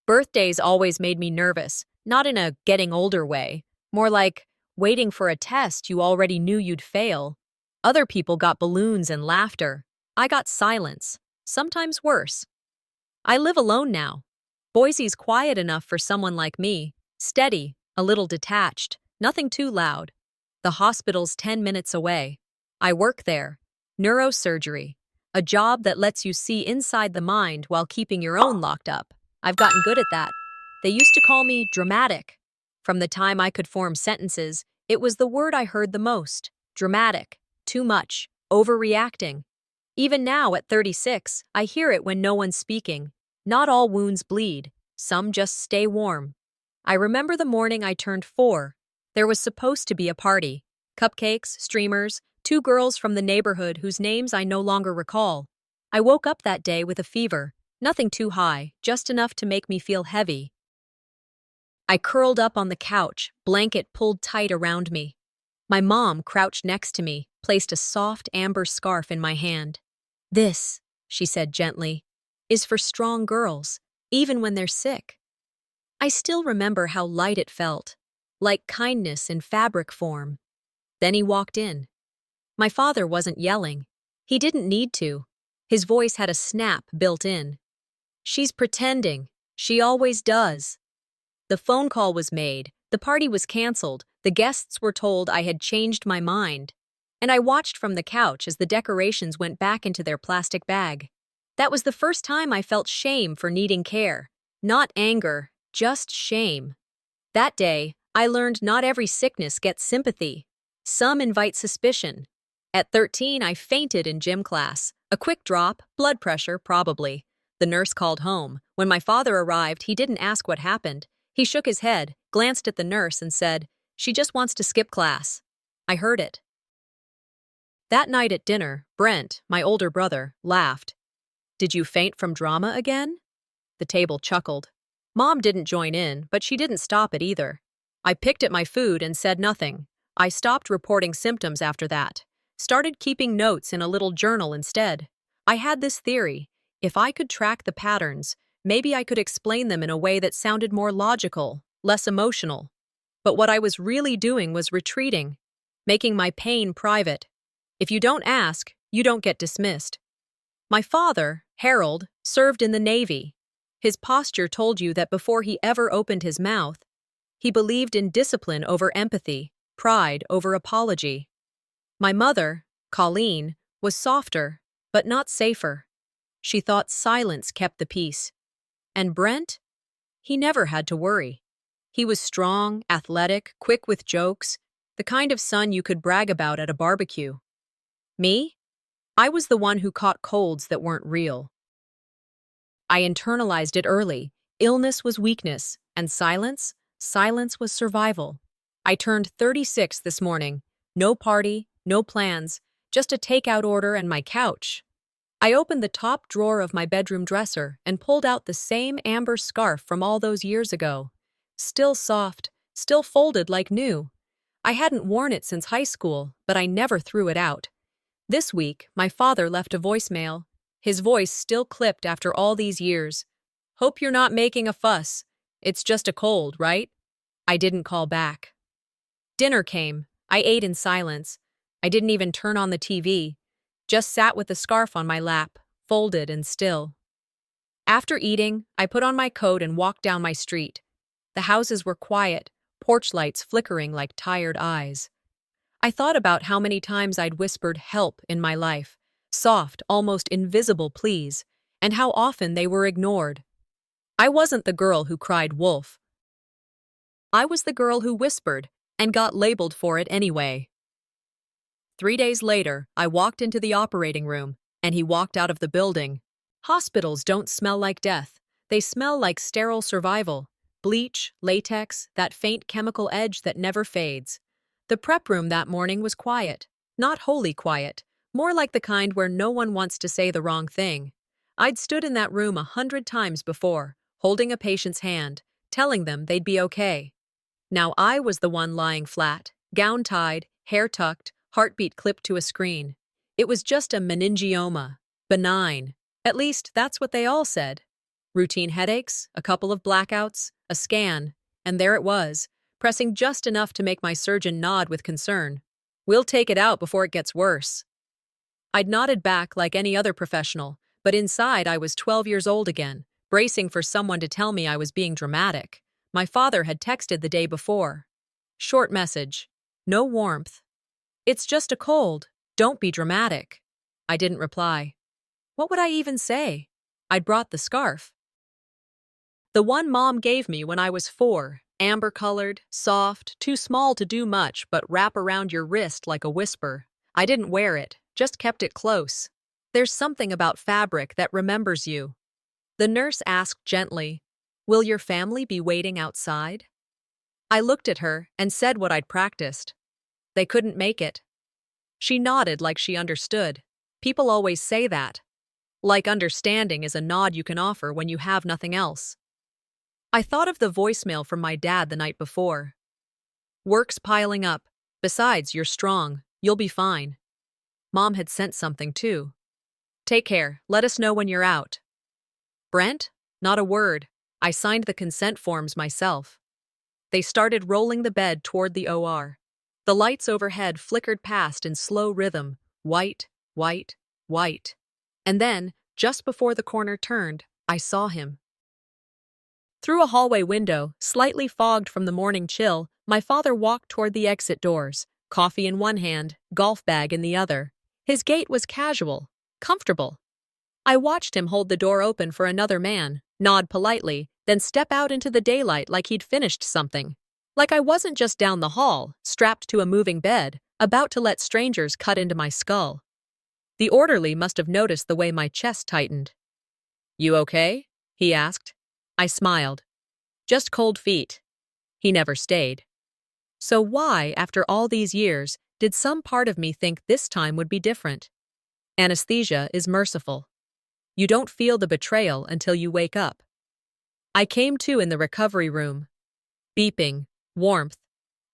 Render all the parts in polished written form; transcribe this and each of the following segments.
Birthdays always made me nervous, not in a getting older way, more like waiting for a test you already knew you'd fail. Other people got balloons and laughter. I got silence, sometimes worse. I live alone now. Boise's quiet enough for someone like me, steady, a little detached, nothing too loud. The hospital's 10 minutes away. I work there. Neurosurgery. A job that lets you see inside the mind while keeping your own locked up. I've gotten good at that. They used to call me dramatic. From the time I could form sentences, it was the word I heard the most. Dramatic. Too much. Overreacting. Even now, at 36, I hear it when no one's speaking. Not all wounds bleed. Some just stay warm. I remember the morning I turned 4. There was supposed to be a party. Cupcakes, streamers, 2 girls from the neighborhood whose names I no longer recall. I woke up that day with a fever. Nothing too high, just enough to make me feel heavy. I curled up on the couch, blanket pulled tight around me. My mom crouched next to me, placed a soft amber scarf in my hand. "This," she said gently, "is for strong girls, even when they're sick." I still remember how light it felt, like kindness in fabric form. Then he walked in. My father wasn't yelling. He didn't need to. His voice had a snap built in. "She's pretending. She always does." The phone call was made, the party was canceled, the guests were told I had changed my mind, and I watched from the couch as the decorations went back into their plastic bag. That was the first time I felt shame for needing care. Not anger, just shame. That day, I learned not every sickness gets sympathy. Some invite suspicion. At 13, I fainted in gym class. A quick drop, blood pressure, probably. The nurse called home. When my father arrived, he didn't ask what happened. He shook his head, glanced at the nurse, and said, "She just wants to skip class." I heard it. That night at dinner, Brent, my older brother, laughed. "Did you faint from drama again?" The table chuckled. Mom didn't join in, but she didn't stop it either. I picked at my food and said nothing. I stopped reporting symptoms after that. Started keeping notes in a little journal instead. I had this theory. If I could track the patterns, maybe I could explain them in a way that sounded more logical, less emotional. But what I was really doing was retreating, making my pain private. If you don't ask, you don't get dismissed. My father, Harold, served in the Navy. His posture told you that before he ever opened his mouth, he believed in discipline over empathy, pride over apology. My mother, Colleen, was softer, but not safer. She thought silence kept the peace. And Brent? He never had to worry. He was strong, athletic, quick with jokes, the kind of son you could brag about at a barbecue. Me? I was the one who caught colds that weren't real. I internalized it early. Illness was weakness, and silence was survival. I turned 36 this morning. No party, no plans, just a takeout order and my couch. I opened the top drawer of my bedroom dresser and pulled out the same amber scarf from all those years ago. Still soft, still folded like new. I hadn't worn it since high school, but I never threw it out. This week, my father left a voicemail. His voice still clipped after all these years. "Hope you're not making a fuss. It's just a cold, right?" I didn't call back. Dinner came. I ate in silence. I didn't even turn on the TV. Just sat with the scarf on my lap, folded and still. After eating, I put on my coat and walked down my street. The houses were quiet, porch lights flickering like tired eyes. I thought about how many times I'd whispered help in my life, soft, almost invisible pleas, and how often they were ignored. I wasn't the girl who cried wolf. I was the girl who whispered and got labeled for it anyway. 3 days later, I walked into the operating room, and he walked out of the building. Hospitals don't smell like death. They smell like sterile survival. Bleach, latex, that faint chemical edge that never fades. The prep room that morning was quiet. Not wholly quiet. More like the kind where no one wants to say the wrong thing. I'd stood in that room 100 times before, holding a patient's hand, telling them they'd be okay. Now I was the one lying flat, gown tied, hair tucked, heartbeat clipped to a screen. It was just a meningioma. Benign. At least, that's what they all said. Routine headaches, a couple of blackouts, a scan, and there it was, pressing just enough to make my surgeon nod with concern. "We'll take it out before it gets worse." I'd nodded back like any other professional, but inside I was 12 years old again, bracing for someone to tell me I was being dramatic. My father had texted the day before. Short message. No warmth. "It's just a cold. Don't be dramatic." I didn't reply. What would I even say? I'd brought the scarf. The one Mom gave me when I was 4, amber-colored, soft, too small to do much but wrap around your wrist like a whisper. I didn't wear it, just kept it close. There's something about fabric that remembers you. The nurse asked gently, "Will your family be waiting outside?" I looked at her and said what I'd practiced. "They couldn't make it." She nodded like she understood. People always say that. Like understanding is a nod you can offer when you have nothing else. I thought of the voicemail from my dad the night before. "Work's piling up. Besides, you're strong. You'll be fine." Mom had sent something too. "Take care. Let us know when you're out." Brent? Not a word. I signed the consent forms myself. They started rolling the bed toward the OR. The lights overhead flickered past in slow rhythm. White, white, white. And then, just before the corner turned, I saw him. Through a hallway window, slightly fogged from the morning chill, my father walked toward the exit doors, coffee in one hand, golf bag in the other. His gait was casual, comfortable. I watched him hold the door open for another man, nod politely, then step out into the daylight like he'd finished something. Like I wasn't just down the hall, strapped to a moving bed, about to let strangers cut into my skull. The orderly must have noticed the way my chest tightened. "You okay?" he asked. I smiled. "Just cold feet." He never stayed. So why, after all these years, did some part of me think this time would be different? Anesthesia is merciful. You don't feel the betrayal until you wake up. I came to in the recovery room. Beeping, warmth,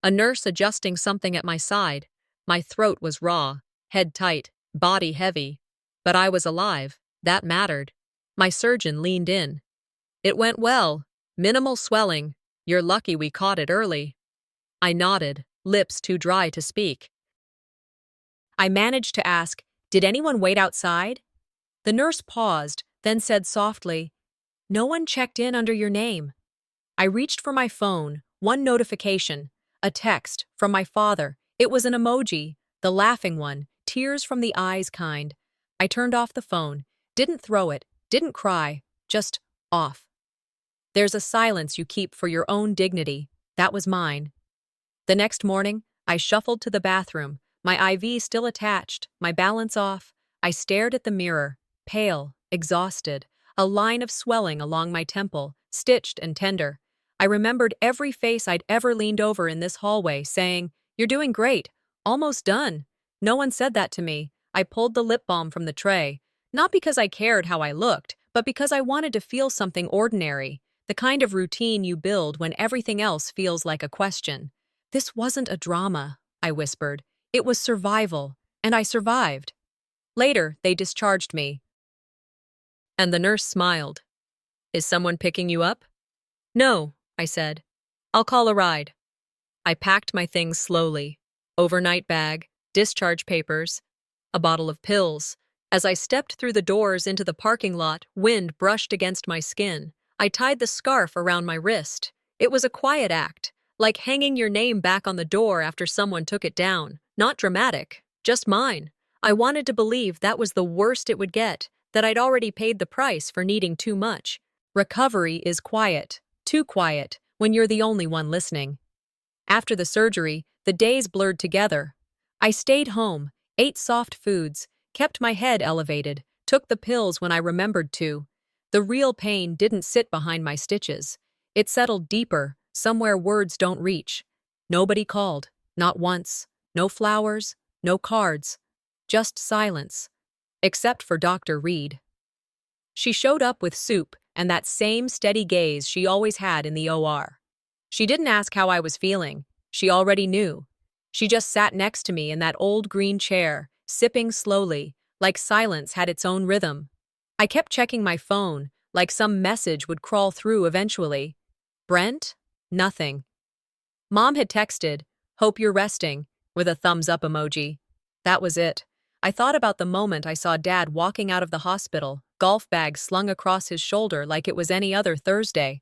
a nurse adjusting something at my side. My throat was raw, head tight, body heavy. But I was alive. That mattered. My surgeon leaned in. "It went well. Minimal swelling. You're lucky we caught it early." I nodded, lips too dry to speak. I managed to ask, "Did anyone wait outside?" The nurse paused, then said softly, "No one checked in under your name." I reached for my phone, one notification, a text from my father. It was an emoji, the laughing one, tears from the eyes kind. I turned off the phone, didn't throw it, didn't cry, just off. There's a silence you keep for your own dignity. That was mine. The next morning, I shuffled to the bathroom, my IV still attached, my balance off. I stared at the mirror, pale, exhausted, a line of swelling along my temple, stitched and tender. I remembered every face I'd ever leaned over in this hallway, saying, "You're doing great. Almost done." No one said that to me. I pulled the lip balm from the tray, not because I cared how I looked, but because I wanted to feel something ordinary, the kind of routine you build when everything else feels like a question. "This wasn't a drama," I whispered. "It was survival, and I survived." Later, they discharged me. And the nurse smiled. "Is someone picking you up?" "No," I said. "I'll call a ride." I packed my things slowly. Overnight bag, discharge papers, a bottle of pills. As I stepped through the doors into the parking lot, wind brushed against my skin. I tied the scarf around my wrist. It was a quiet act, like hanging your name back on the door after someone took it down. Not dramatic, just mine. I wanted to believe that was the worst it would get, that I'd already paid the price for needing too much. Recovery is quiet, too quiet, when you're the only one listening. After the surgery, the days blurred together. I stayed home, ate soft foods, kept my head elevated, took the pills when I remembered to. The real pain didn't sit behind my stitches. It settled deeper, somewhere words don't reach. Nobody called, not once. No flowers, no cards. Just silence. Except for Dr. Reed. She showed up with soup and that same steady gaze she always had in the OR. She didn't ask how I was feeling. She already knew. She just sat next to me in that old green chair, sipping slowly, like silence had its own rhythm. I kept checking my phone, like some message would crawl through eventually. Brent? Nothing. Mom had texted, "Hope you're resting," with a thumbs up emoji. That was it. I thought about the moment I saw Dad walking out of the hospital, golf bag slung across his shoulder like it was any other Thursday.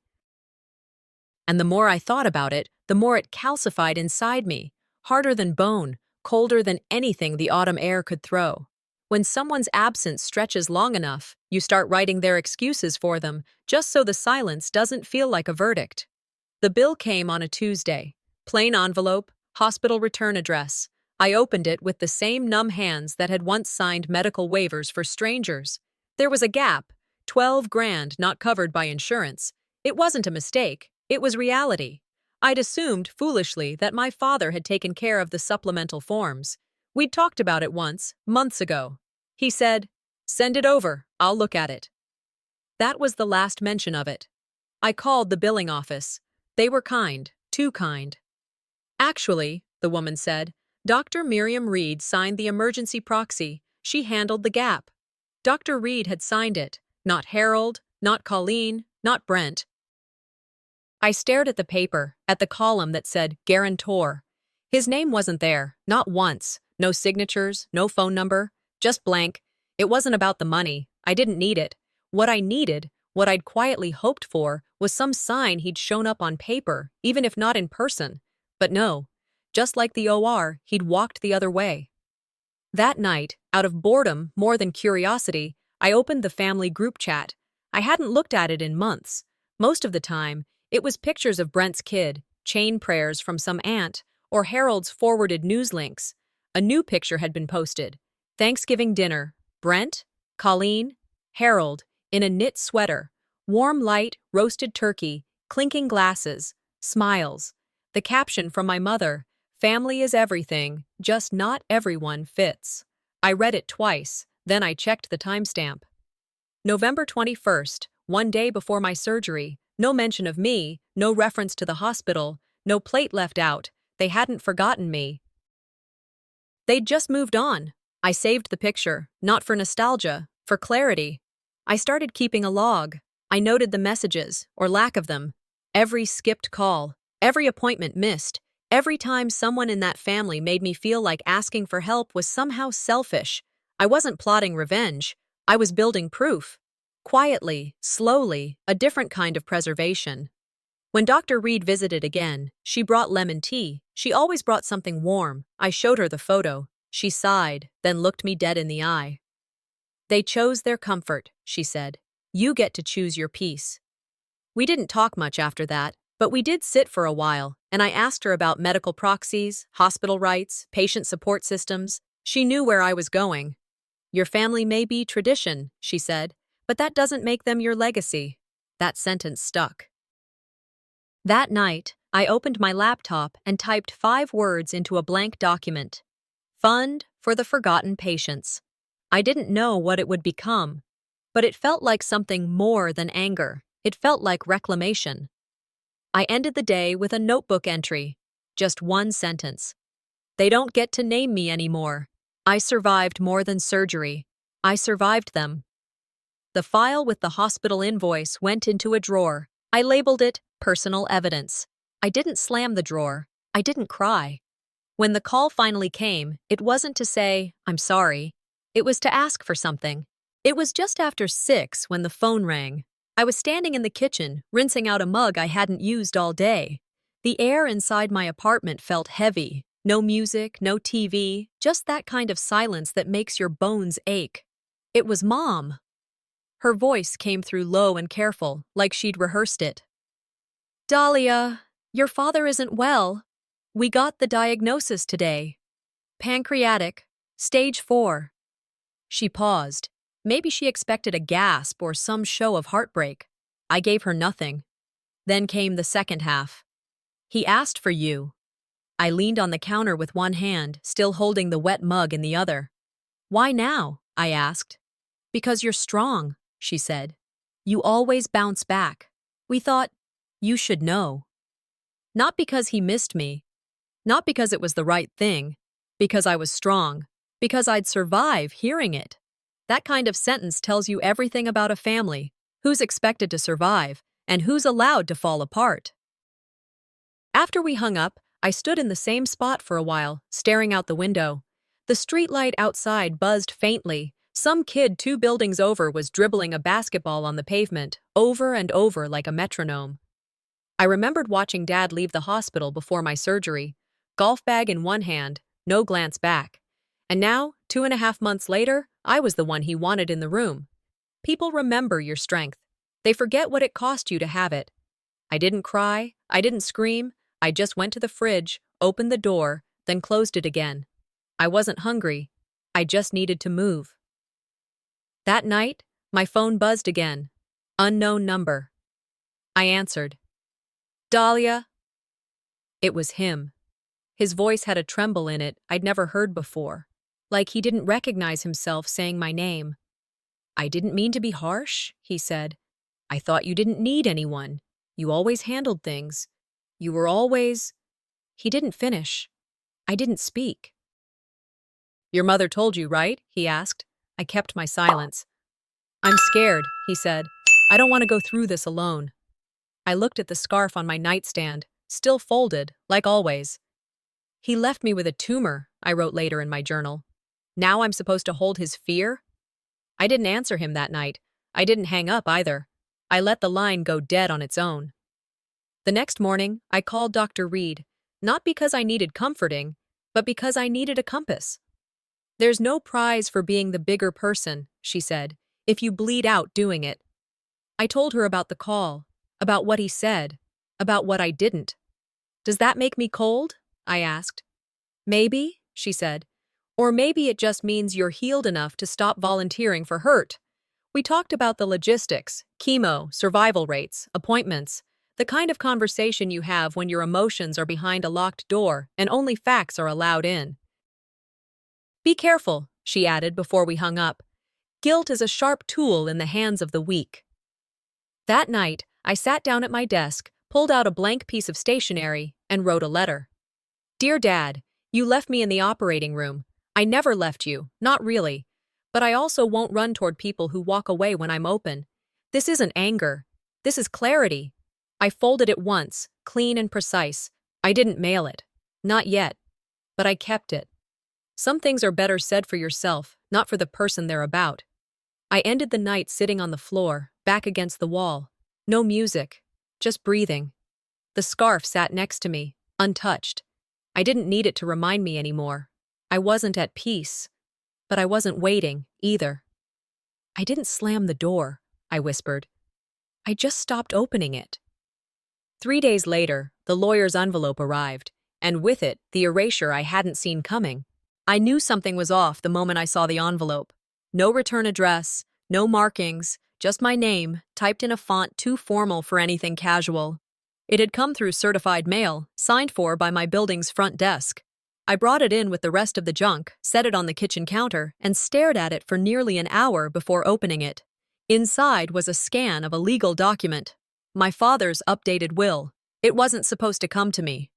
And the more I thought about it, the more it calcified inside me, harder than bone, colder than anything the autumn air could throw. When someone's absence stretches long enough, you start writing their excuses for them, just so the silence doesn't feel like a verdict. The bill came on a Tuesday. Plain envelope, hospital return address. I opened it with the same numb hands that had once signed medical waivers for strangers. There was a gap, 12 grand not covered by insurance. It wasn't a mistake, it was reality. I'd assumed, foolishly, that my father had taken care of the supplemental forms. We'd talked about it once, months ago. He said, "Send it over, I'll look at it." That was the last mention of it. I called the billing office. They were kind, too kind. "Actually," the woman said, "Dr. Miriam Reed signed the emergency proxy. She handled the gap." Dr. Reed had signed it, not Harold, not Colleen, not Brent. I stared at the paper, at the column that said guarantor. His name wasn't there, not once. No signatures, no phone number, just blank. It wasn't about the money. I didn't need it. What I needed, what I'd quietly hoped for, was some sign he'd shown up on paper, even if not in person. But no. Just like the OR, he'd walked the other way. That night, out of boredom more than curiosity, I opened the family group chat. I hadn't looked at it in months. Most of the time, it was pictures of Brent's kid, chain prayers from some aunt, or Harold's forwarded news links. A new picture had been posted. Thanksgiving dinner. Brent, Colleen, Harold, in a knit sweater. Warm light, roasted turkey, clinking glasses, smiles. The caption from my mother, "Family is everything, just not everyone fits." I read it twice, then I checked the timestamp. November 21st, one day before my surgery. No mention of me, no reference to the hospital, no plate left out. They hadn't forgotten me. They'd just moved on. I saved the picture, not for nostalgia, for clarity. I started keeping a log. I noted the messages, or lack of them. Every skipped call, every appointment missed, every time someone in that family made me feel like asking for help was somehow selfish. I wasn't plotting revenge. I was building proof. Quietly, slowly, a different kind of preservation. When Dr. Reed visited again, she brought lemon tea. She always brought something warm. I showed her the photo. She sighed, then looked me dead in the eye. "They chose their comfort," she said. "You get to choose your peace." We didn't talk much after that, but we did sit for a while, and I asked her about medical proxies, hospital rights, patient support systems. She knew where I was going. "Your family may be tradition," she said, "but that doesn't make them your legacy." That sentence stuck. That night, I opened my laptop and typed 5 words into a blank document. Fund for the Forgotten Patients. I didn't know what it would become, but it felt like something more than anger. It felt like reclamation. I ended the day with a notebook entry. Just one sentence. "They don't get to name me anymore. I survived more than surgery. I survived them." The file with the hospital invoice went into a drawer. I labeled it personal evidence. I didn't slam the drawer. I didn't cry. When the call finally came, it wasn't to say, "I'm sorry." It was to ask for something. It was just after 6 when the phone rang. I was standing in the kitchen, rinsing out a mug I hadn't used all day. The air inside my apartment felt heavy. No music, no TV, just that kind of silence that makes your bones ache. It was Mom. Her voice came through low and careful, like she'd rehearsed it. "Dahlia, your father isn't well. We got the diagnosis today. Pancreatic, stage 4. She paused. Maybe she expected a gasp or some show of heartbreak. I gave her nothing. Then came the second half. "He asked for you." I leaned on the counter with one hand, still holding the wet mug in the other. "Why now?" I asked. "Because you're strong," she said. "You always bounce back. We thought, you should know." Not because he missed me. Not because it was the right thing. Because I was strong. Because I'd survive hearing it. That kind of sentence tells you everything about a family. who's expected to survive, and who's allowed to fall apart. After we hung up, I stood in the same spot for a while, staring out the window. The streetlight outside buzzed faintly. Some kid 2 buildings over was dribbling a basketball on the pavement, over and over like a metronome. I remembered watching Dad leave the hospital before my surgery, golf bag in one hand, no glance back. And now, 2.5 months later, I was the one he wanted in the room. People remember your strength. They forget what it cost you to have it. I didn't cry, I didn't scream, I just went to the fridge, opened the door, then closed it again. I wasn't hungry, I just needed to move. That night, my phone buzzed again. Unknown number. I answered. Dahlia. It was him. His voice had a tremble in it I'd never heard before, like he didn't recognize himself saying my name. I didn't mean to be harsh, he said. I thought you didn't need anyone. You always handled things. You were always… He didn't finish. I didn't speak. Your mother told you, right? He asked. I kept my silence. I'm scared, he said. I don't want to go through this alone. I looked at the scarf on my nightstand, still folded, like always. He left me with a tumor, I wrote later in my journal. Now I'm supposed to hold his fear? I didn't answer him that night. I didn't hang up either. I let the line go dead on its own. The next morning, I called Dr. Reed, not because I needed comforting, but because I needed a compass. There's no prize for being the bigger person, she said, if you bleed out doing it. I told her about the call, about what he said, about what I didn't. Does that make me cold? I asked. Maybe, she said. Or maybe it just means you're healed enough to stop volunteering for hurt. We talked about the logistics, chemo, survival rates, appointments, the kind of conversation you have when your emotions are behind a locked door and only facts are allowed in. Be careful, she added before we hung up. Guilt is a sharp tool in the hands of the weak. That night, I sat down at my desk, pulled out a blank piece of stationery, and wrote a letter. Dear Dad, you left me in the operating room. I never left you, not really. But I also won't run toward people who walk away when I'm open. This isn't anger. This is clarity. I folded it once, clean and precise. I didn't mail it. Not yet. But I kept it. Some things are better said for yourself, not for the person they're about. I ended the night sitting on the floor, back against the wall. No music, just breathing. The scarf sat next to me, untouched. I didn't need it to remind me anymore. I wasn't at peace, but I wasn't waiting, either. I didn't slam the door, I whispered. I just stopped opening it. 3 days later, the lawyer's envelope arrived, and with it, the erasure I hadn't seen coming. I knew something was off the moment I saw the envelope. No return address, no markings, just my name, typed in a font too formal for anything casual. It had come through certified mail, signed for by my building's front desk. I brought it in with the rest of the junk, set it on the kitchen counter, and stared at it for nearly an hour before opening it. Inside was a scan of a legal document. My father's updated will. It wasn't supposed to come to me.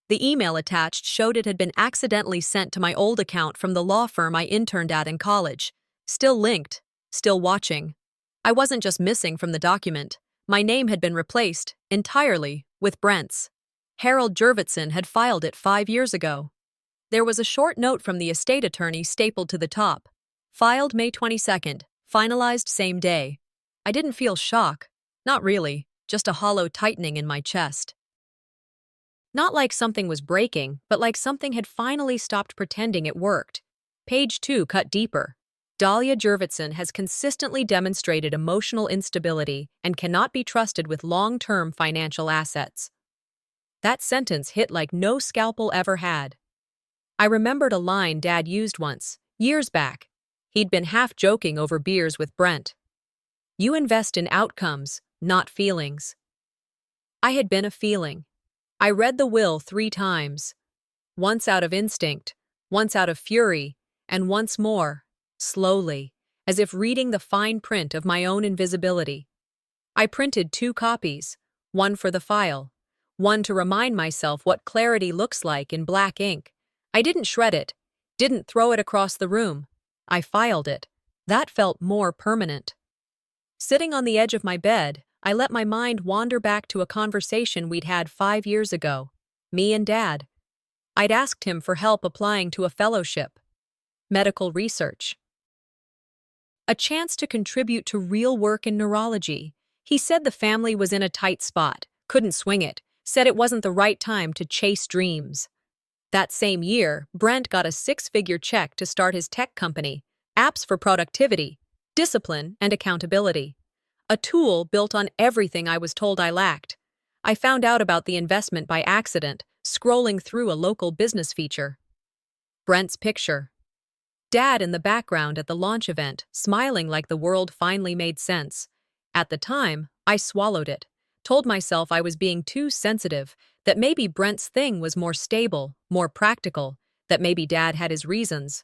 The email attached showed it had been accidentally sent to my old account from the law firm I interned at in college. Still linked, still watching. I wasn't just missing from the document. My name had been replaced, entirely, with Brent's. Harold Jurvetson had filed it 5 years ago. There was a short note from the estate attorney stapled to the top. Filed May 22nd, finalized same day. I didn't feel shock. Not really, just a hollow tightening in my chest. Not like something was breaking, but like something had finally stopped pretending it worked. Page 2 cut deeper. Dahlia Jurvetson has consistently demonstrated emotional instability and cannot be trusted with long-term financial assets. That sentence hit like no scalpel ever had. I remembered a line Dad used once, years back. He'd been half joking over beers with Brent. You invest in outcomes, not feelings. I had been a feeling. I read the will 3 times. Once out of instinct, once out of fury, and once more, slowly, as if reading the fine print of my own invisibility. I printed 2 copies, one for the file, one to remind myself what clarity looks like in black ink. I didn't shred it, didn't throw it across the room. I filed it. That felt more permanent. Sitting on the edge of my bed, I let my mind wander back to a conversation we'd had 5 years ago. Me and Dad. I'd asked him for help applying to a fellowship. Medical research. A chance to contribute to real work in neurology. He said the family was in a tight spot, couldn't swing it, said it wasn't the right time to chase dreams. That same year, Brent got a 6-figure check to start his tech company, apps for productivity, discipline, and accountability. A tool built on everything I was told I lacked. I found out about the investment by accident, scrolling through a local business feature. Brent's picture. Dad in the background at the launch event, smiling like the world finally made sense. At the time, I swallowed it, told myself I was being too sensitive, that maybe Brent's thing was more stable, more practical, that maybe Dad had his reasons.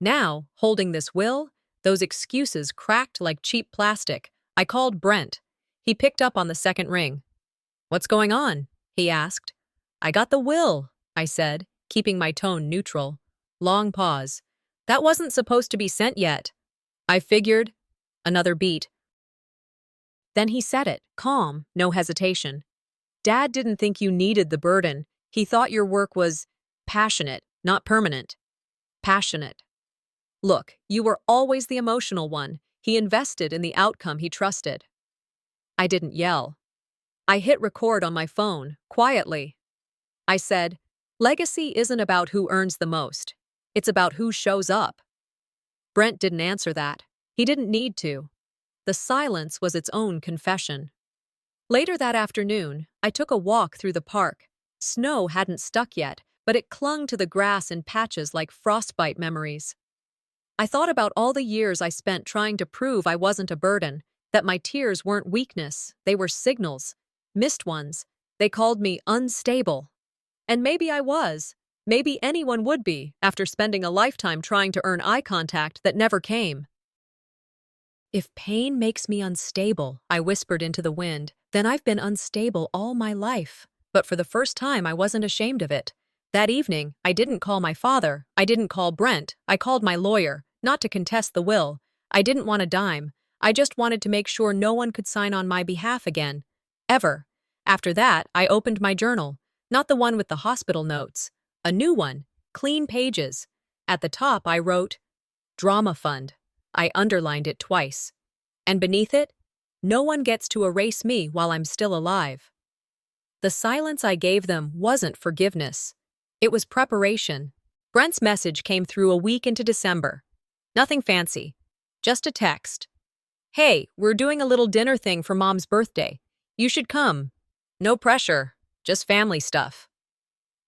Now, holding this will, those excuses cracked like cheap plastic. I called Brent. He picked up on the second ring. "What's going on?" he asked. "I got the will," I said, keeping my tone neutral. Long pause. "That wasn't supposed to be sent yet." "I figured." Another beat. Then he said it, calm, no hesitation. "Dad didn't think you needed the burden. He thought your work was passionate, not permanent." Passionate. "Look, you were always the emotional one. He invested in the outcome he trusted." I didn't yell. I hit record on my phone, quietly. I said, "Legacy isn't about who earns the most. It's about who shows up." Brent didn't answer that. He didn't need to. The silence was its own confession. Later that afternoon, I took a walk through the park. Snow hadn't stuck yet, but it clung to the grass in patches like frostbite memories. I thought about all the years I spent trying to prove I wasn't a burden, that my tears weren't weakness, they were signals. Missed ones. They called me unstable. And maybe I was. Maybe anyone would be, after spending a lifetime trying to earn eye contact that never came. "If pain makes me unstable," I whispered into the wind, "then I've been unstable all my life." But for the first time, I wasn't ashamed of it. That evening, I didn't call my father. I didn't call Brent. I called my lawyer, not to contest the will. I didn't want a dime. I just wanted to make sure no one could sign on my behalf again. Ever. After that, I opened my journal. Not the one with the hospital notes. A new one. Clean pages. At the top, I wrote, "Drama Fund." I underlined it twice. And beneath it, "No one gets to erase me while I'm still alive." The silence I gave them wasn't forgiveness. It was preparation. Brent's message came through a week into December. Nothing fancy. Just a text. "Hey, we're doing a little dinner thing for Mom's birthday. You should come. No pressure. Just family stuff."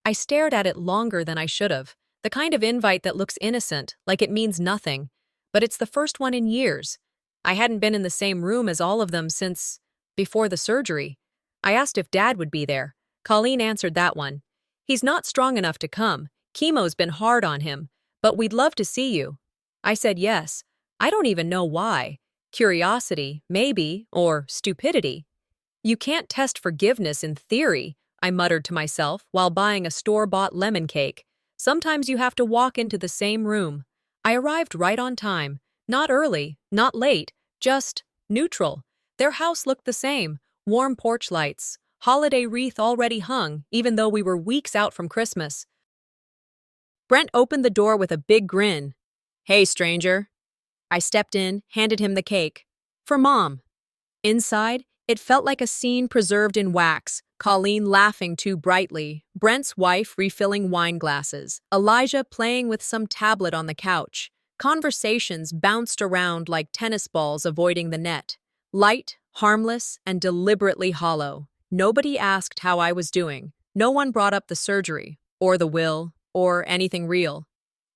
I stared at it longer than I should have. The kind of invite that looks innocent, like it means nothing. But it's the first one in years. I hadn't been in the same room as all of them since before the surgery. I asked if Dad would be there. Colleen answered that one. "He's not strong enough to come. Chemo's been hard on him. But we'd love to see you." I said yes. I don't even know why. Curiosity, maybe, or stupidity. "You can't test forgiveness in theory," I muttered to myself while buying a store-bought lemon cake. "Sometimes you have to walk into the same room." I arrived right on time. Not early, not late, just neutral. Their house looked the same. Warm porch lights. Holiday wreath already hung, even though we were weeks out from Christmas. Brent opened the door with a big grin. "Hey, stranger." I stepped in, handed him the cake. "For Mom." Inside, it felt like a scene preserved in wax. Colleen laughing too brightly, Brent's wife refilling wine glasses, Elijah playing with some tablet on the couch. Conversations bounced around like tennis balls avoiding the net. Light, harmless, and deliberately hollow. Nobody asked how I was doing. No one brought up the surgery, or the will, or anything real.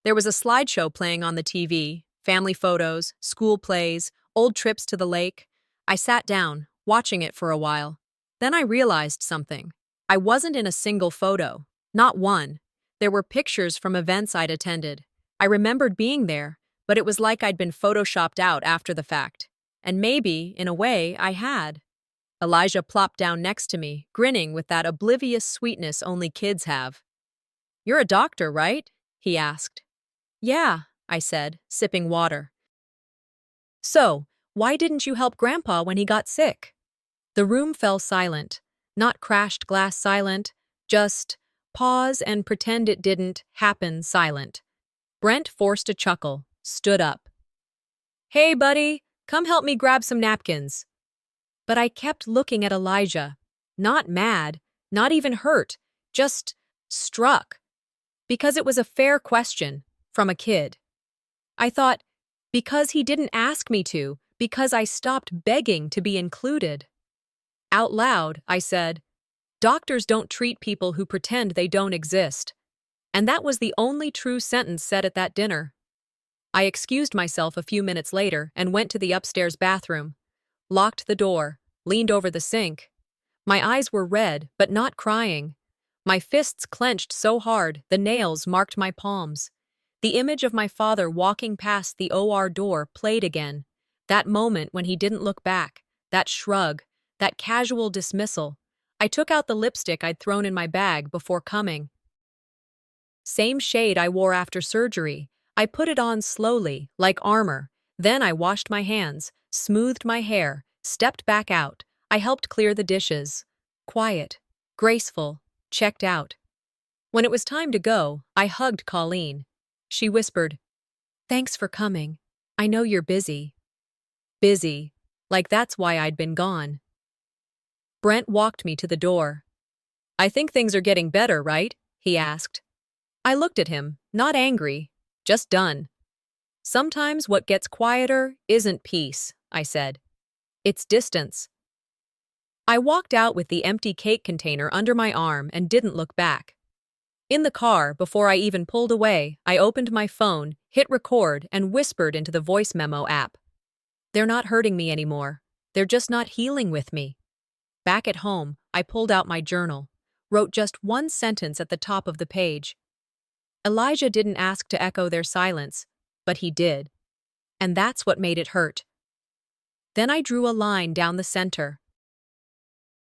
There was a slideshow playing on the TV, family photos, school plays, old trips to the lake. I sat down, watching it for a while. Then I realized something. I wasn't in a single photo. Not one. There were pictures from events I'd attended. I remembered being there, but it was like I'd been photoshopped out after the fact. And maybe, in a way, I had. Elijah plopped down next to me, grinning with that oblivious sweetness only kids have. "You're a doctor, right?" he asked. "Yeah," I said, sipping water. "So, Why didn't you help Grandpa when he got sick? The room fell silent. Not crashed glass silent, just pause and pretend it didn't happen silent. Brent forced a chuckle, stood up. Hey, buddy, come help me grab some napkins. But I kept looking at Elijah. Not mad, not even hurt, just struck. Because it was a fair question from a kid. I thought, because he didn't ask me to, because I stopped begging to be included. Out loud, I said, doctors don't treat people who pretend they don't exist. And that was the only true sentence said at that dinner. I excused myself a few minutes later and went to the upstairs bathroom, locked the door, leaned over the sink. My eyes were red, but not crying. My fists clenched so hard, the nails marked my palms. The image of my father walking past the OR door played again. That moment when he didn't look back, that shrug, that casual dismissal. I took out the lipstick I'd thrown in my bag before coming. Same shade I wore after surgery. I put it on slowly, like armor. Then I washed my hands, smoothed my hair, stepped back out. I helped clear the dishes. Quiet, graceful, checked out. When it was time to go, I hugged Colleen. She whispered, "Thanks for coming. I know you're busy." Busy, like that's why I'd been gone. Brent walked me to the door. "I think things are getting better, right?" he asked. I looked at him, not angry, just done. "Sometimes what gets quieter isn't peace," I said. "It's distance." I walked out with the empty cake container under my arm and didn't look back. In the car, before I even pulled away, I opened my phone, hit record, and whispered into the voice memo app. "They're not hurting me anymore. They're just not healing with me." Back at home, I pulled out my journal, wrote just one sentence at the top of the page. Elijah didn't ask to echo their silence, but he did. And that's what made it hurt. Then I drew a line down the center.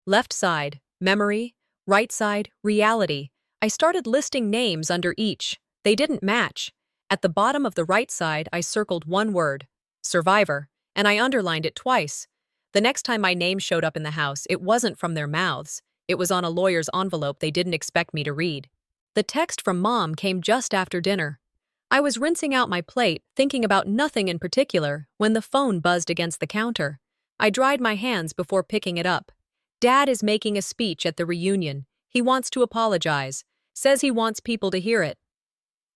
Left side, memory. Right side, reality. I started listing names under each. They didn't match. At the bottom of the right side, I circled one word, survivor, and I underlined it twice. The next time my name showed up in the house, it wasn't from their mouths. It was on a lawyer's envelope they didn't expect me to read. The text from Mom came just after dinner. I was rinsing out my plate, thinking about nothing in particular, when the phone buzzed against the counter. I dried my hands before picking it up. Dad is making a speech at the reunion. He wants to apologize. Says he wants people to hear it.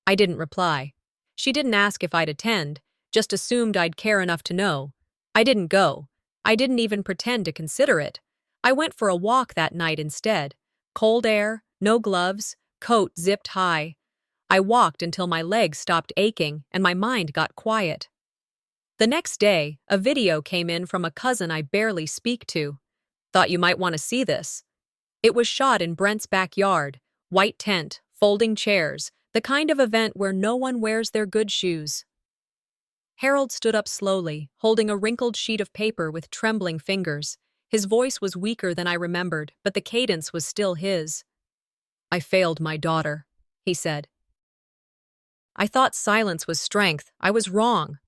I didn't reply. She didn't ask if I'd attend, just assumed I'd care enough to know. I didn't go. I didn't even pretend to consider it. I went for a walk that night instead. Cold air, no gloves, coat zipped high. I walked until my legs stopped aching and my mind got quiet. The next day, a video came in from a cousin I barely speak to. "Thought you might want to see this." It was shot in Brent's backyard, white tent, folding chairs, the kind of event where no one wears their good shoes. Harold stood up slowly, holding a wrinkled sheet of paper with trembling fingers. His voice was weaker than I remembered, but the cadence was still his. "I failed my daughter," he said. I thought silence was strength. I was wrong.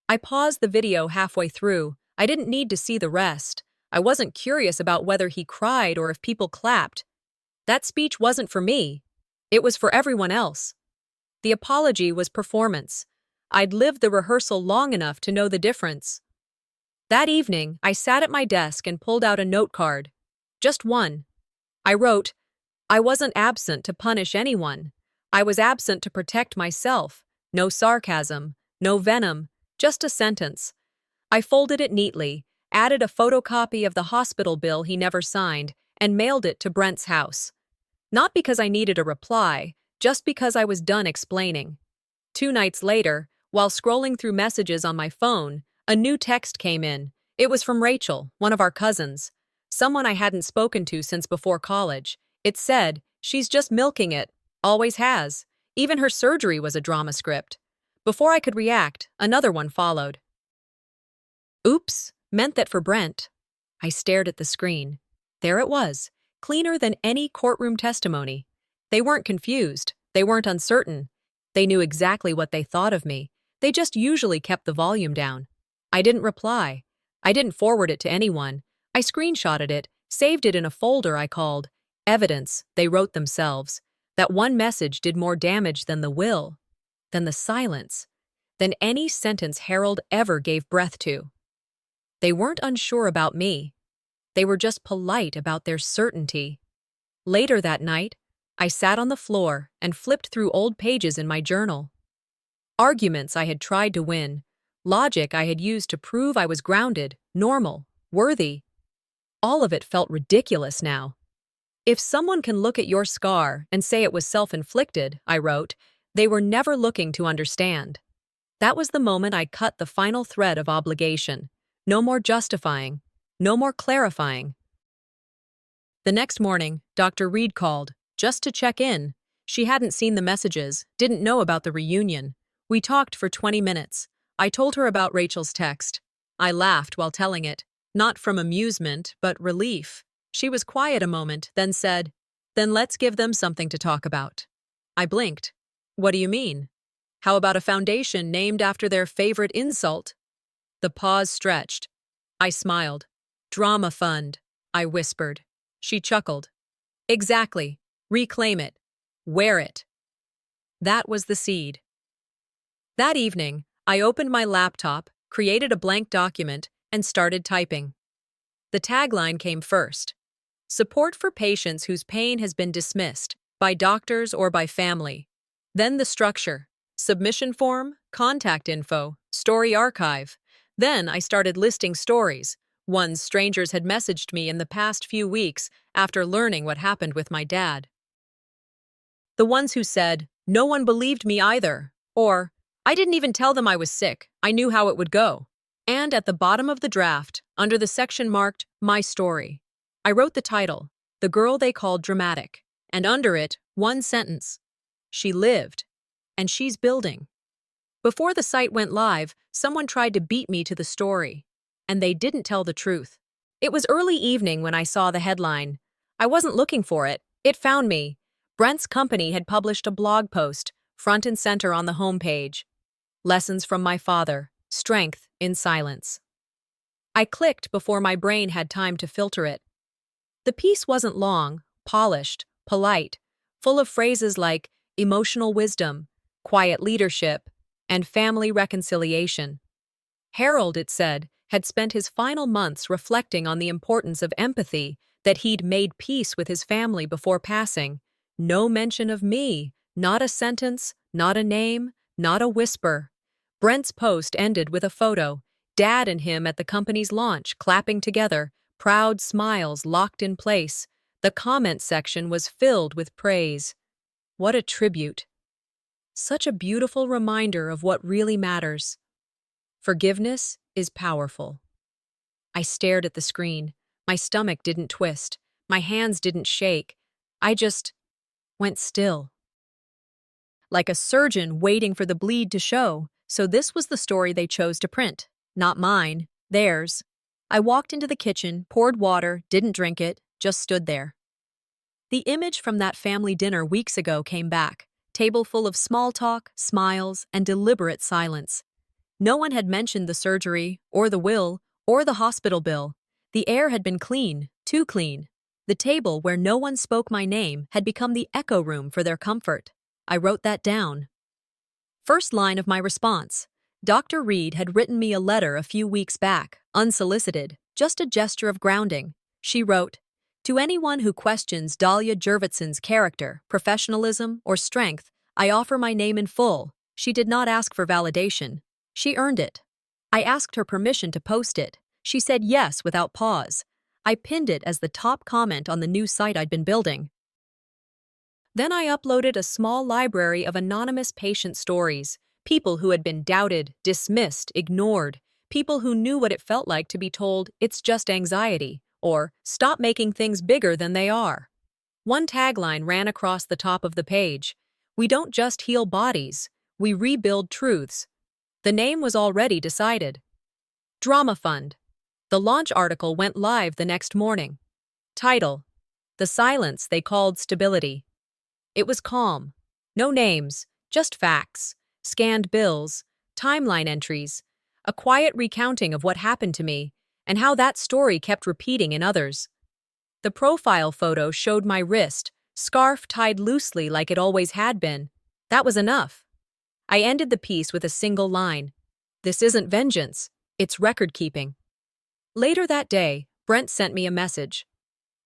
I paused the video halfway through. I didn't need to see the rest. I wasn't curious about whether he cried or if people clapped. That speech wasn't for me. It was for everyone else. The apology was performance. I'd lived the rehearsal long enough to know the difference. That evening, I sat at my desk and pulled out a note card. Just one. I wrote, "I wasn't absent to punish anyone. I was absent to protect myself." No sarcasm, no venom, just a sentence. I folded it neatly, added a photocopy of the hospital bill he never signed, and mailed it to Brent's house. Not because I needed a reply, just because I was done explaining. 2 nights later, while scrolling through messages on my phone, a new text came in. It was from Rachel, one of our cousins, someone I hadn't spoken to since before college. It said, "She's just milking it, always has. Even her surgery was a drama script." Before I could react, another one followed. "Oops," meant that for Brent. I stared at the screen. There it was, cleaner than any courtroom testimony. They weren't confused. They weren't uncertain. They knew exactly what they thought of me. They just usually kept the volume down. I didn't reply. I didn't forward it to anyone. I screenshotted it, saved it in a folder I called Evidence They Wrote Themselves. That one message did more damage than the will, than the silence, than any sentence Harold ever gave breath to. They weren't unsure about me. They were just polite about their certainty. Later that night, I sat on the floor and flipped through old pages in my journal. Arguments I had tried to win, logic I had used to prove I was grounded, normal, worthy. All of it felt ridiculous now. If someone can look at your scar and say it was self-inflicted, I wrote, they were never looking to understand. That was the moment I cut the final thread of obligation. No more justifying. No more clarifying. The next morning, Dr. Reed called, just to check in. She hadn't seen the messages, didn't know about the reunion. We talked for 20 minutes. I told her about Rachel's text. I laughed while telling it, not from amusement, but relief. She was quiet a moment, then said, "Then let's give them something to talk about." I blinked. "What do you mean? How about a foundation named after their favorite insult?" The pause stretched. I smiled. "Drama fund," I whispered. She chuckled. "Exactly. Reclaim it. Wear it." That was the seed. That evening, I opened my laptop, created a blank document, and started typing. The tagline came first. Support for patients whose pain has been dismissed, by doctors or by family. Then the structure. Submission form, contact info, story archive. Then I started listing stories, ones strangers had messaged me in the past few weeks after learning what happened with my dad. The ones who said, "No one believed me either," or, "I didn't even tell them I was sick, I knew how it would go." And at the bottom of the draft, under the section marked My Story, I wrote the title, The Girl They Called Dramatic, and under it, one sentence. She lived, and she's building. Before the site went live, someone tried to beat me to the story, and they didn't tell the truth. It was early evening when I saw the headline. I wasn't looking for it. It found me. Brent's company had published a blog post, front and center on the homepage. Lessons from my father, strength in silence. I clicked before my brain had time to filter it. The piece wasn't long, polished, polite, full of phrases like emotional wisdom, quiet leadership, and family reconciliation. Harold, it said, had spent his final months reflecting on the importance of empathy, that he'd made peace with his family before passing. No mention of me, not a sentence, not a name, not a whisper. Brent's post ended with a photo, Dad and him at the company's launch, clapping together, proud smiles locked in place. The comment section was filled with praise. What a tribute. Such a beautiful reminder of what really matters. Forgiveness is powerful. I stared at the screen. My stomach didn't twist. My hands didn't shake. I just went still. Like a surgeon waiting for the bleed to show, so this was the story they chose to print. Not mine, theirs. I walked into the kitchen, poured water, didn't drink it, just stood there. The image from that family dinner weeks ago came back. Table full of small talk, smiles, and deliberate silence. No one had mentioned the surgery, or the will, or the hospital bill. The air had been clean, too clean. The table where no one spoke my name had become the echo room for their comfort. I wrote that down. First line of my response. Dr. Reed had written me a letter a few weeks back, unsolicited, just a gesture of grounding. She wrote, "To anyone who questions Dahlia Jurvetson's character, professionalism, or strength, I offer my name in full." She did not ask for validation. She earned it. I asked her permission to post it. She said yes without pause. I pinned it as the top comment on the new site I'd been building. Then I uploaded a small library of anonymous patient stories, people who had been doubted, dismissed, ignored, people who knew what it felt like to be told, "It's just anxiety," or "Stop making things bigger than they are." One tagline ran across the top of the page. "We don't just heal bodies, we rebuild truths." The name was already decided. Drama Fund. The launch article went live the next morning. Title: The Silence They Called Stability. It was calm. No names, just facts, scanned bills, timeline entries, a quiet recounting of what happened to me and how that story kept repeating in others. The profile photo showed my wrist, scarf tied loosely like it always had been. That was enough. I ended the piece with a single line. This isn't vengeance, it's record-keeping. Later that day, Brent sent me a message.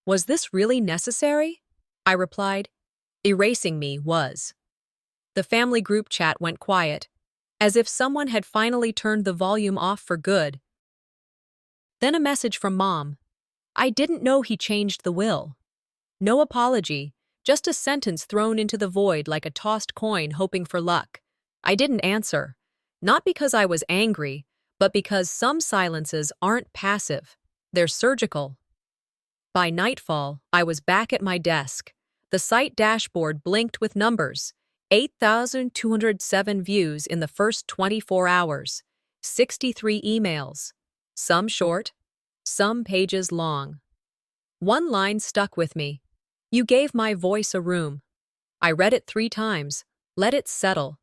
Was this really necessary? I replied. Erasing me was. The family group chat went quiet, as if someone had finally turned the volume off for good. Then a message from Mom. I didn't know he changed the will. No apology, just a sentence thrown into the void like a tossed coin hoping for luck. I didn't answer, not because I was angry, but because some silences aren't passive, they're surgical. By nightfall, I was back at my desk. The site dashboard blinked with numbers. 8,207 views in the first 24 hours. 63 emails. Some short, some pages long. One line stuck with me. You gave my voice a room. I read it 3 times, let it settle.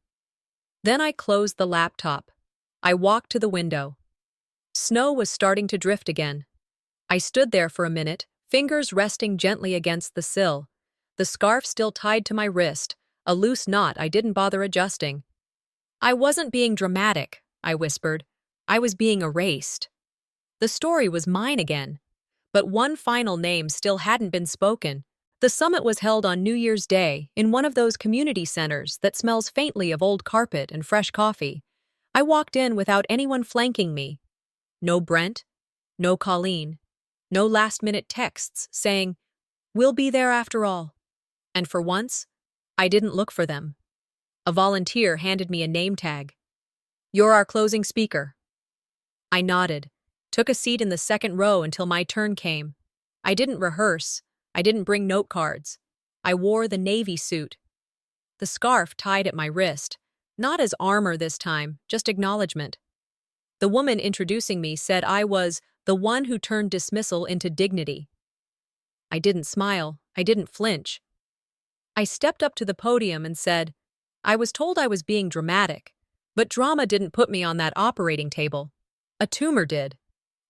Then I closed the laptop. I walked to the window. Snow was starting to drift again. I stood there for a minute, fingers resting gently against the sill. The scarf still tied to my wrist, a loose knot I didn't bother adjusting. I wasn't being dramatic, I whispered. I was being erased. The story was mine again. But one final name still hadn't been spoken. The summit was held on New Year's Day in one of those community centers that smells faintly of old carpet and fresh coffee. I walked in without anyone flanking me. No Brent, no Colleen, no last-minute texts saying, "We'll be there after all." And for once, I didn't look for them. A volunteer handed me a name tag. "You're our closing speaker." I nodded, took a seat in the second row until my turn came. I didn't rehearse. I didn't bring note cards. I wore the navy suit. The scarf tied at my wrist, not as armor this time, just acknowledgement. The woman introducing me said I was the one who turned dismissal into dignity. I didn't smile. I didn't flinch. I stepped up to the podium and said, I was told I was being dramatic, but drama didn't put me on that operating table. A tumor did.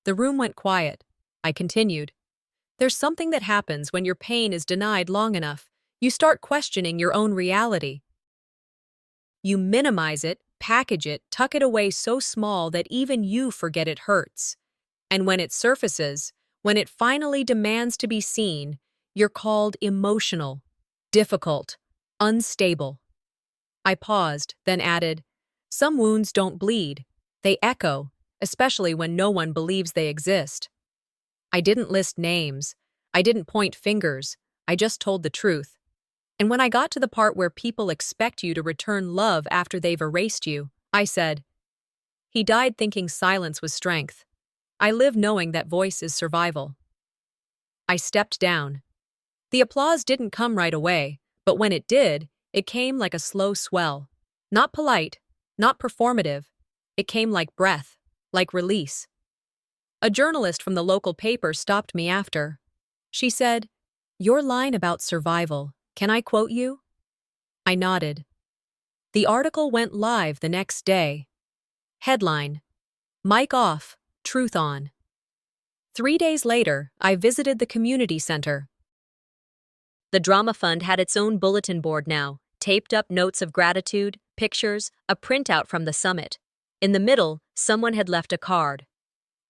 The room went quiet. I continued. There's something that happens when your pain is denied long enough. You start questioning your own reality. You minimize it, package it, tuck it away so small that even you forget it hurts. And when it surfaces, when it finally demands to be seen, you're called emotional, difficult, unstable. I paused, then added, some wounds don't bleed. They echo, especially when no one believes they exist. I didn't list names. I didn't point fingers. I just told the truth. And when I got to the part where people expect you to return love after they've erased you, I said, he died thinking silence was strength. I live knowing that voice is survival. I stepped down. The applause didn't come right away, but when it did, it came like a slow swell. Not polite, not performative. It came like breath, like release. A journalist from the local paper stopped me after. She said, your line about survival, can I quote you? I nodded. The article went live the next day. Headline, Mic off, truth on. 3 days later, I visited the community center. The Drama Fund had its own bulletin board now, taped up notes of gratitude, pictures, a printout from the summit. In the middle, someone had left a card.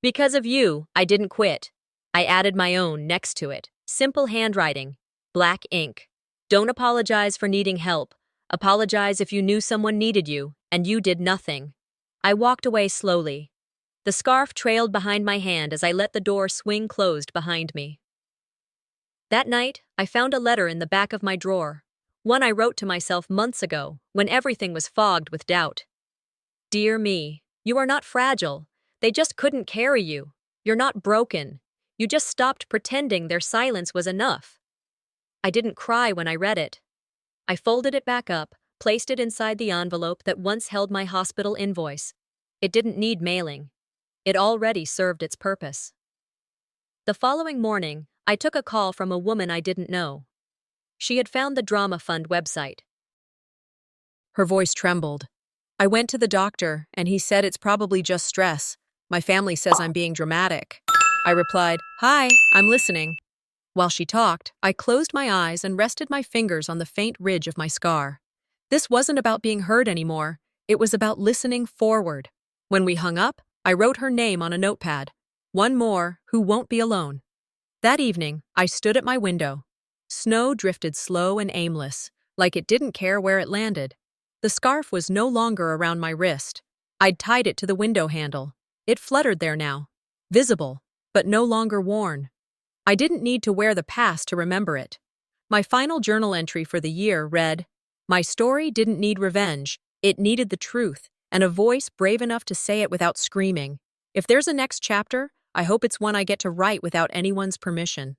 Because of you, I didn't quit. I added my own next to it. Simple handwriting, black ink. Don't apologize for needing help. Apologize if you knew someone needed you, and you did nothing. I walked away slowly. The scarf trailed behind my hand as I let the door swing closed behind me. That night, I found a letter in the back of my drawer. One I wrote to myself months ago, when everything was fogged with doubt. Dear me, you are not fragile. They just couldn't carry you. You're not broken. You just stopped pretending their silence was enough. I didn't cry when I read it. I folded it back up, placed it inside the envelope that once held my hospital invoice. It didn't need mailing. It already served its purpose. The following morning, I took a call from a woman I didn't know. She had found the Drama Fund website. Her voice trembled. I went to the doctor, and he said it's probably just stress. My family says I'm being dramatic. I replied, "Hi, I'm listening." While she talked, I closed my eyes and rested my fingers on the faint ridge of my scar. This wasn't about being heard anymore. It was about listening forward. When we hung up, I wrote her name on a notepad. One more who won't be alone. That evening, I stood at my window. Snow drifted slow and aimless, like it didn't care where it landed. The scarf was no longer around my wrist. I'd tied it to the window handle. It fluttered there now, visible, but no longer worn. I didn't need to wear the past to remember it. My final journal entry for the year read, "My story didn't need revenge, it needed the truth, and a voice brave enough to say it without screaming. If there's a next chapter, I hope it's one I get to write without anyone's permission."